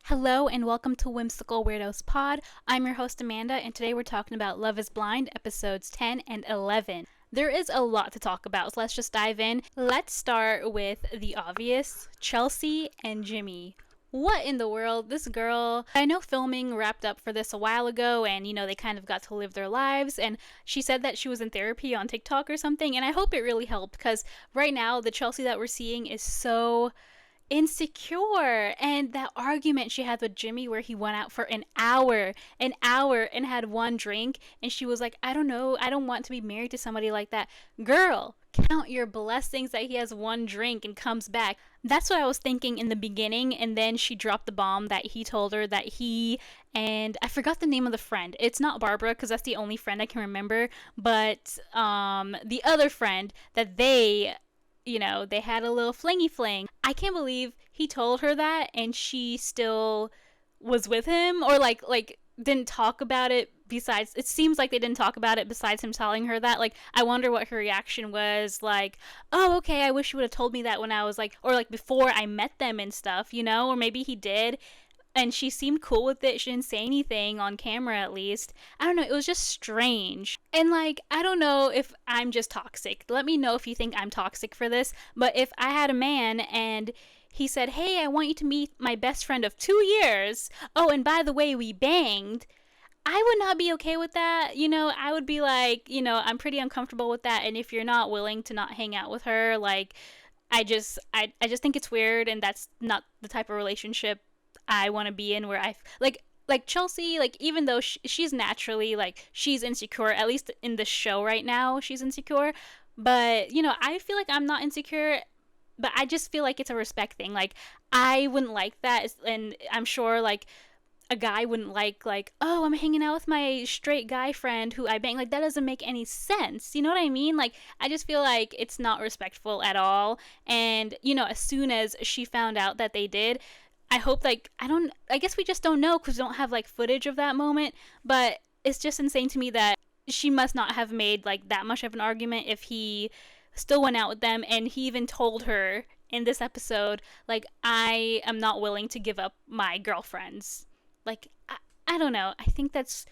Hello and welcome to Whimsical Weirdos Pod. I'm your host Amanda, and today we're talking about Love is Blind episodes 10 and 11. There is a lot to talk about, so let's just dive in. Let's start with the obvious, Chelsea and Jimmy. What in the world? This girl, I know filming wrapped up for this a while ago, and they kind of got to live their lives, and she said that she was in therapy on TikTok or something, and I hope it really helped, because right now the Chelsea that we're seeing is so insecure. And that argument she had with Jimmy where he went out for an hour and had one drink, and she was like, I don't know, I don't want to be married to somebody like that. Girl, count your blessings that he has one drink and comes back. That's what I was thinking in the beginning, and then she dropped the bomb that he told her that he and I forgot the name of the friend. It's not Barbara because that's the only friend I can remember, but the other friend that they had a little flingy fling. I can't believe he told her that and she still was with him, or like didn't talk about it. Besides, it seems like they didn't talk about it besides him telling her that. Like, I wonder what her reaction was. Like, oh, okay, I wish you would have told me that when I was like, or like before I met them and stuff, or maybe he did and she seemed cool with it. She didn't say anything on camera, at least. I don't know, it was just strange. And like, I don't know if I'm just toxic. Let me know if you think I'm toxic for this. But if I had a man and he said, hey, I want you to meet my best friend of 2 years. Oh, and by the way, we banged. I would not be okay with that. I would be like, I'm pretty uncomfortable with that. And if you're not willing to not hang out with her, like, I just think it's weird, and that's not the type of relationship I want to be in, where like Chelsea, like, even though she's naturally, like, she's insecure, at least in the show right now she's insecure, but I feel like I'm not insecure, but I just feel like it's a respect thing. Like, I wouldn't like that, and I'm sure like a guy wouldn't like, oh, I'm hanging out with my straight guy friend who I bang. Like, that doesn't make any sense. You know what I mean? Like, I just feel like it's not respectful at all. And as soon as she found out that they did, I hope, like, I guess we just don't know because we don't have like footage of that moment, but it's just insane to me that she must not have made like that much of an argument if he still went out with them. And he even told her in this episode, like, I am not willing to give up my girlfriends. Like, I don't know. I think that's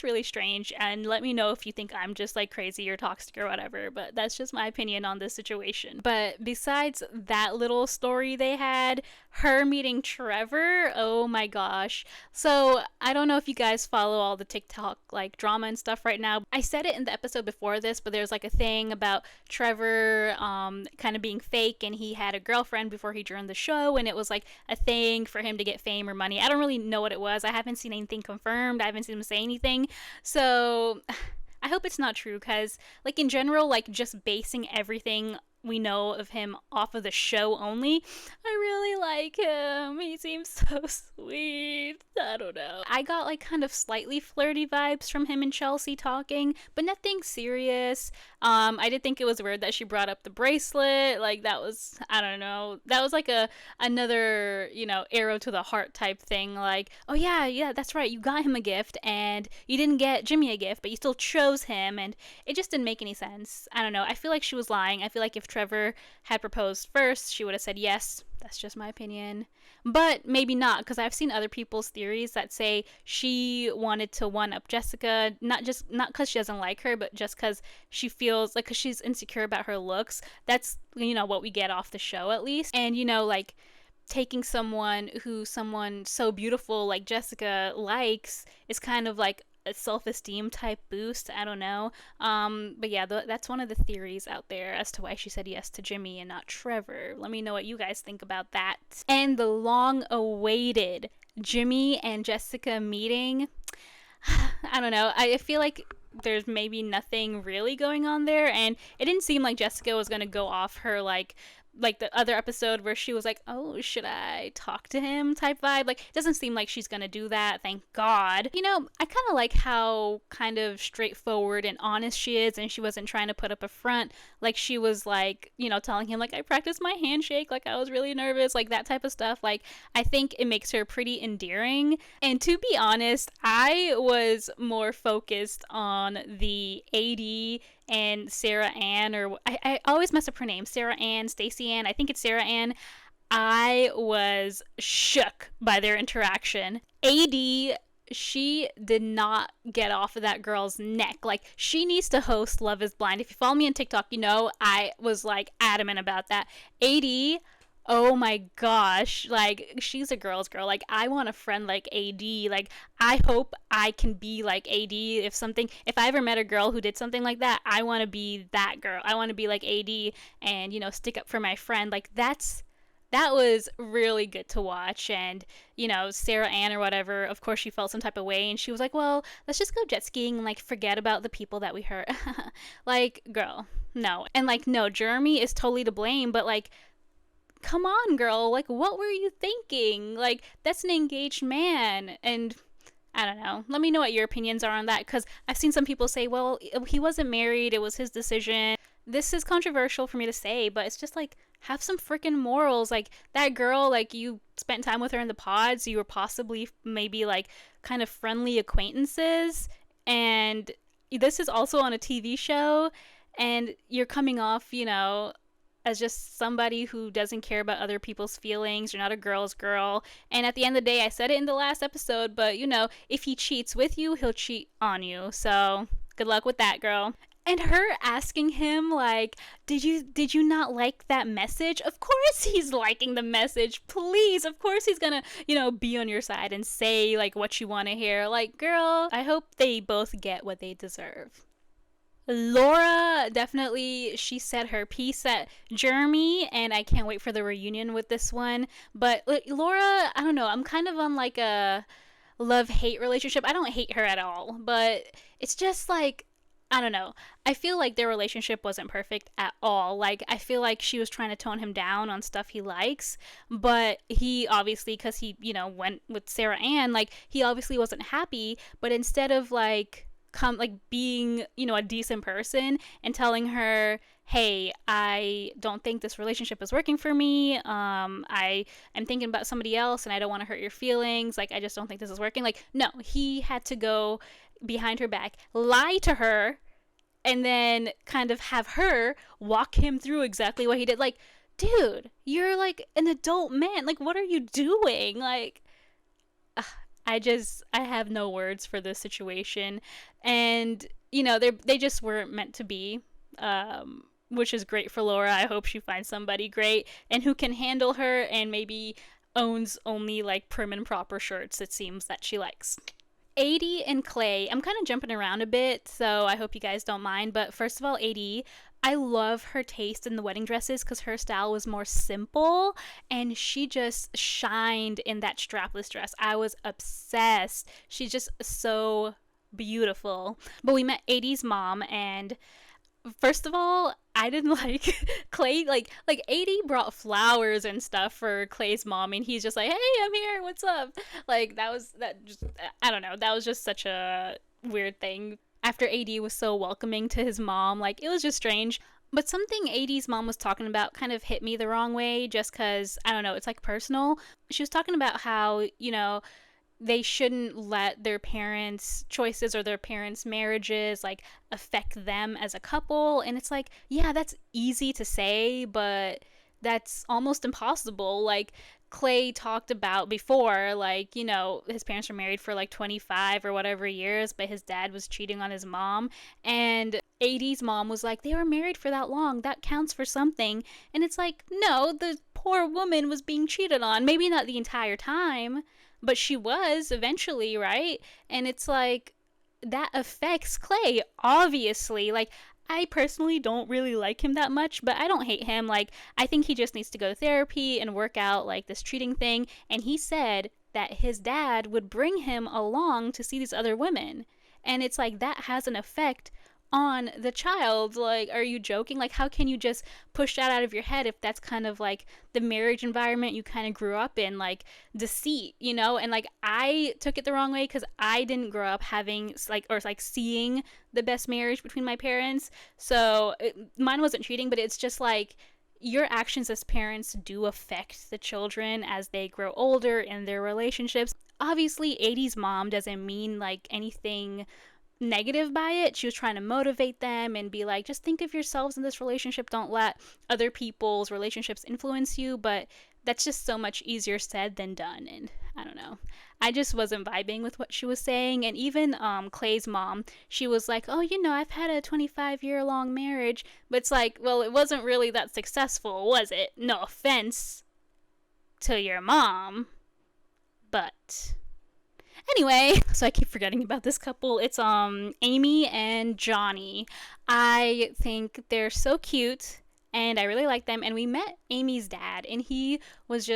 really strange, and let me know if you think I'm just like crazy or toxic or whatever, but that's just my opinion on this situation. But besides that little story they had, her meeting Trevor, oh my gosh. So I don't know if you guys follow all the TikTok like drama and stuff right now. I said it in the episode before this, but there's like a thing about Trevor kind of being fake, and he had a girlfriend before he joined the show, and it was like a thing for him to get fame or money. I don't really know what it was. I haven't seen anything confirmed. I haven't seen him say anything. So I hope it's not true, because like, in general, like, just basing everything we know of him off of the show only, I really like him. He seems so sweet. I don't know. I got like kind of slightly flirty vibes from him and Chelsea talking, but nothing serious. I did think it was weird that she brought up the bracelet. Like, that was, I don't know, that was like another, arrow to the heart type thing. Like, oh yeah, that's right, you got him a gift and you didn't get Jimmy a gift, but you still chose him, and it just didn't make any sense. I don't know. I feel like she was lying. I feel like if Trevor had proposed first, she would have said yes. That's just my opinion. But maybe not, because I've seen other people's theories that say she wanted to one up Jessica, not because she doesn't like her, but just because she feels like, because she's insecure about her looks. That's, what we get off the show, at least. And, like, taking someone so beautiful like Jessica likes is kind of like a self-esteem type boost. I don't know. But yeah, that's one of the theories out there as to why she said yes to Jimmy and not Trevor. Let me know what you guys think about that. And the long-awaited Jimmy and Jessica meeting. I don't know. I feel like there's maybe nothing really going on there, and it didn't seem like Jessica was gonna go off her like the other episode where she was like, oh, should I talk to him type vibe. Like, it doesn't seem like she's gonna do that, thank God. I kind of like how kind of straightforward and honest she is, and she wasn't trying to put up a front. Like, she was like, telling him like, I practiced my handshake, like I was really nervous, like that type of stuff. Like, I think it makes her pretty endearing. And to be honest, I was more focused on the AD and Sarah Ann, or I always mess up her name, Sarah Ann, Stacey Ann, I think it's Sarah Ann. I was shook by their interaction. AD, she did not get off of that girl's neck. Like, she needs to host Love is Blind. If you follow me on TikTok, you know I was like adamant about that. AD, oh my gosh, like, she's a girl's girl. Like, I want a friend like AD. Like, I hope I can be like AD. If I ever met a girl who did something like that, I want to be that girl. I want to be like AD and, stick up for my friend. Like, that was really good to watch. And, Sarah Ann or whatever, of course she felt some type of way, and she was like, well, let's just go jet skiing and, like, forget about the people that we hurt. Like, girl, no. And, like, no, Jeremy is totally to blame, but, like, come on, girl. Like, what were you thinking? Like, that's an engaged man. And I don't know. Let me know what your opinions are on that, because I've seen some people say, well, he wasn't married, it was his decision. This is controversial for me to say, but it's just like, have some freaking morals. Like, that girl, like, you spent time with her in the pods, you were possibly maybe like kind of friendly acquaintances, and this is also on a TV show, and you're coming off, as just somebody who doesn't care about other people's feelings. You're not a girl's girl. And at the end of the day, I said it in the last episode, but if he cheats with you, he'll cheat on you. So good luck with that, girl. And her asking him, like, did you not like that message? Of course he's liking the message. Please, of course he's gonna, be on your side and say, like, what you want to hear. Like, girl, I hope they both get what they deserve. Laura, definitely, she said her piece at Jeremy, and I can't wait for the reunion with this one. But Laura, I don't know, I'm kind of on like a love-hate relationship. I don't hate her at all, but it's just like, I don't know. I feel like their relationship wasn't perfect at all. Like, I feel like she was trying to tone him down on stuff he likes, but he obviously, because he, went with Sarah Ann, like, he obviously wasn't happy, but instead of, like, being, a decent person and telling her, hey, I don't think this relationship is working for me. I'm thinking about somebody else and I don't want to hurt your feelings. Like, I just don't think this is working. Like, no, he had to go behind her back, lie to her, and then kind of have her walk him through exactly what he did. Like, dude, you're like an adult man. Like, what are you doing? Like, I have no words for this situation. And, they just weren't meant to be, which is great for Laura. I hope she finds somebody great and who can handle her and maybe owns only, like, prim and proper shirts, it seems, that she likes. AD and Clay, I'm kind of jumping around a bit, so I hope you guys don't mind. But first of all, AD, I love her taste in the wedding dresses because her style was more simple and she just shined in that strapless dress. I was obsessed. She's just so beautiful. But we met AD's mom, and first of all, I didn't like Clay. Like AD brought flowers and stuff for Clay's mom, and he's just like, hey, I'm here, what's up? Like, I don't know, that was just such a weird thing. After AD was so welcoming to his mom, like, it was just strange. But something AD's mom was talking about kind of hit me the wrong way, just because, I don't know, it's like personal. She was talking about how, they shouldn't let their parents' choices or their parents' marriages, like, affect them as a couple. And it's like, yeah, that's easy to say, but that's almost impossible. Like, Clay talked about before, like, his parents were married for like 25 or whatever years, but his dad was cheating on his mom. And AD's mom was like, they were married for that long, that counts for something. And it's like, no, the poor woman was being cheated on. Maybe not the entire time, but she was eventually, right? And it's like, that affects Clay, obviously. Like, I personally don't really like him that much, but I don't hate him. Like, I think he just needs to go to therapy and work out, like, this cheating thing. And he said that his dad would bring him along to see these other women. And it's like, that has an effect on the child. Like, are you joking? Like, how can you just push that out of your head if that's kind of like the marriage environment you kind of grew up in, like deceit, And like, I took it the wrong way because I didn't grow up having like seeing the best marriage between my parents. So mine wasn't cheating, but it's just like, your actions as parents do affect the children as they grow older in their relationships. Obviously, AD's mom doesn't mean like anything negative by it. She was trying to motivate them and be like, just think of yourselves in this relationship, don't let other people's relationships influence you. But that's just so much easier said than done. And I don't know. I just wasn't vibing with what she was saying. And even Clay's mom, she was like, oh, I've had a 25-year-long marriage. But it's like, well, it wasn't really that successful, was it? No offense to your mom. But anyway, so I keep forgetting about this couple. It's Amy and Johnnie. I think they're so cute and I really like them. And we met Amy's dad, and he was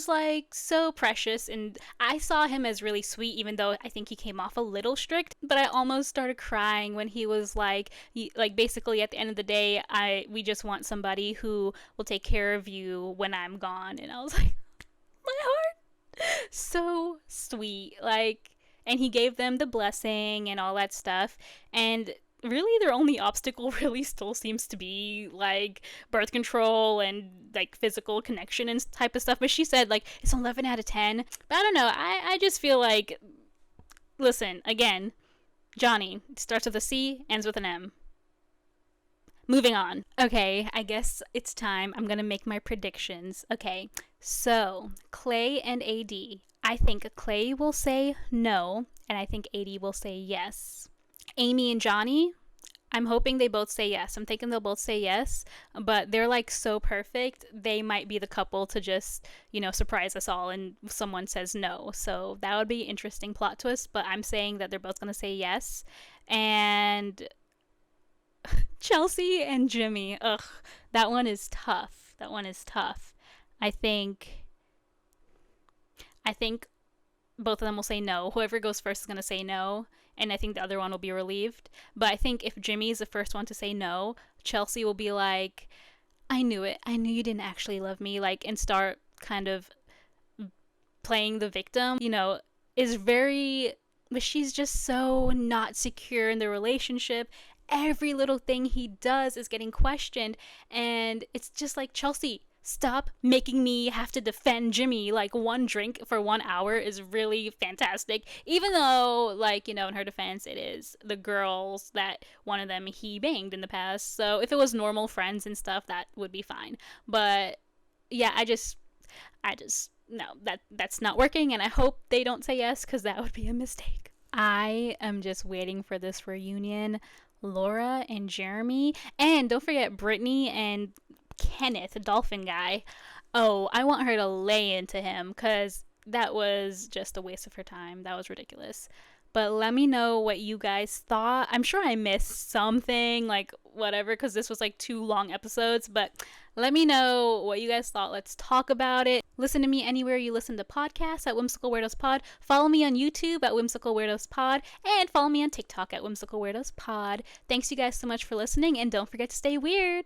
like so precious. And I saw him as really sweet, even though I think he came off a little strict. But I almost started crying when he was like basically at the end of the day, we just want somebody who will take care of you when I'm gone. And I was like, my heart, so sweet. Like, and he gave them the blessing and all that stuff. And really their only obstacle really still seems to be like birth control and like physical connection and type of stuff. But she said like it's 11 out of 10. But I don't know, I just feel like, listen, again, Johnnie starts with a C, ends with an M. Moving on. Okay, I guess it's time. I'm gonna make my predictions. Okay, so Clay and AD. I think Clay will say no, and I think AD will say yes. Amy and Johnnie, I'm hoping they both say yes. I'm thinking they'll both say yes, but they're like so perfect. They might be the couple to just, surprise us all and someone says no. So that would be an interesting plot twist, but I'm saying that they're both going to say yes. And Chelsea and Jimmy, that one is tough. I think both of them will say no. Whoever goes first is going to say no, and I think the other one will be relieved. But I think if Jimmy is the first one to say no, Chelsea will be like, I knew it. I knew you didn't actually love me, like, and start kind of playing the victim, but she's just so not secure in the relationship. Every little thing he does is getting questioned, and it's just like, Chelsea, stop making me have to defend Jimmy. Like, one drink for 1 hour is really fantastic. Even though, like, in her defense, it is the girls that one of them he banged in the past. So if it was normal friends and stuff, that would be fine. But yeah, I just no, that's not working, and I hope they don't say yes, because that would be a mistake. I am just waiting for this reunion. Laura and Jeremy, and don't forget Brittany and Kenneth, the dolphin guy. Oh, I want her to lay into him, because that was just a waste of her time. That was ridiculous. But let me know what you guys thought. I'm sure I missed something, like whatever, because this was like 2 long episodes. But let me know what you guys thought. Let's talk about it. Listen to me anywhere you listen to podcasts at Whimsical Weirdos Pod. Follow me on YouTube at Whimsical Weirdos Pod. And follow me on TikTok at Whimsical Weirdos Pod. Thanks you guys so much for listening. And don't forget to stay weird.